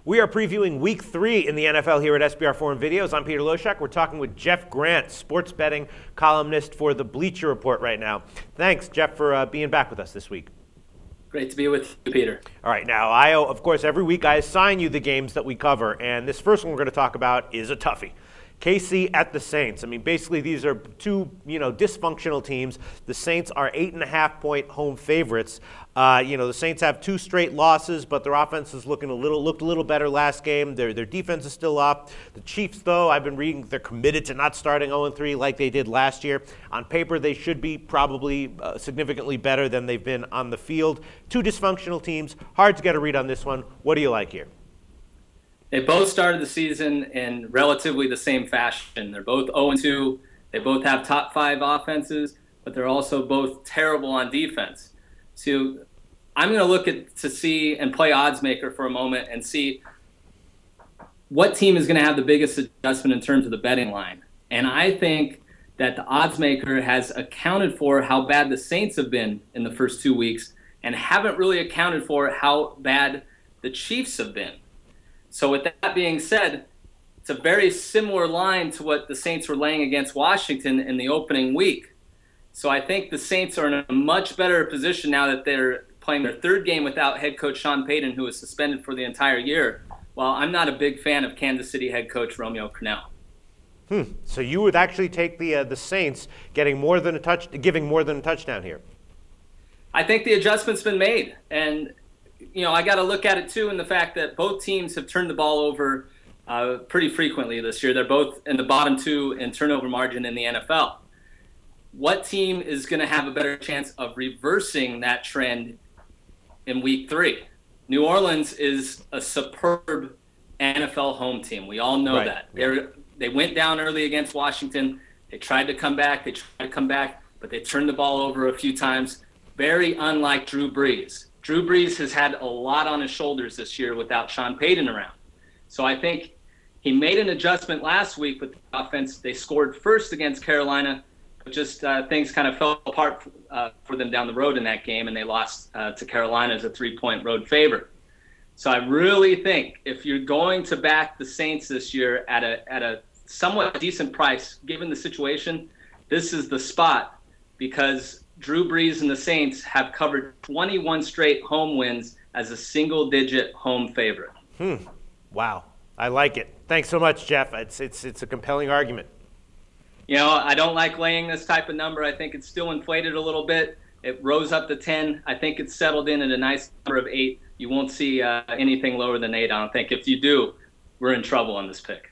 We are previewing Week 3 in the NFL here at SBR Foreign Videos. I'm Peter Loshak. We're talking with Jeff Grant, sports betting columnist for the Bleacher Report right now. Thanks, Jeff, for being back with us this week. Great to be with you, Peter. All right, now, of course, every week I assign you the games that we cover, and this first one we're going to talk about is a toughie. KC at the Saints. I mean, basically, these are two, dysfunctional teams. The Saints are 8.5-point home favorites. The Saints have 2 straight losses, but their offense is looked a little better last game. Their defense is still up. The Chiefs, though, I've been reading, they're committed to not starting 0-3 like they did last year. On paper, they should be probably significantly better than they've been on the field. 2 dysfunctional teams. Hard to get a read on this one. What do you like here? They both started the season in relatively the same fashion. They're both 0-2. They both have top 5 offenses, but they're also both terrible on defense. So I'm going to look to see and play odds maker for a moment and see what team is going to have the biggest adjustment in terms of the betting line. And I think that the odds maker has accounted for how bad the Saints have been in the first 2 weeks and haven't really accounted for how bad the Chiefs have been. So with that being said, it's a very similar line to what the Saints were laying against Washington in the opening week. So I think the Saints are in a much better position now that they're playing their 3rd game without head coach Sean Payton, who was suspended for the entire year, while I'm not a big fan of Kansas City head coach Romeo Crennel. So you would actually take the Saints giving more than a touchdown here? I think the adjustment's been made. And I got to look at it, too, in the fact that both teams have turned the ball over pretty frequently this year. They're both in the bottom 2 in turnover margin in the NFL. What team is going to have a better chance of reversing that trend in Week 3? New Orleans is a superb NFL home team. We all know that. They went down early against Washington. They tried to come back. But they turned the ball over a few times. Very unlike Drew Brees. Drew Brees has had a lot on his shoulders this year without Sean Payton around. So I think he made an adjustment last week with the offense. They scored first against Carolina, but just things kind of fell apart for them down the road in that game, and they lost to Carolina as a 3-point road favorite. So I really think if you're going to back the Saints this year at a somewhat decent price, given the situation, this is the spot, because Drew Brees and the Saints have covered 21 straight home wins as a single-digit home favorite. Wow. I like it. Thanks so much, Jeff. It's a compelling argument. I don't like laying this type of number. I think it's still inflated a little bit. It rose up to 10. I think it's settled in at a nice number of 8. You won't see anything lower than 8, I don't think. If you do, we're in trouble on this pick.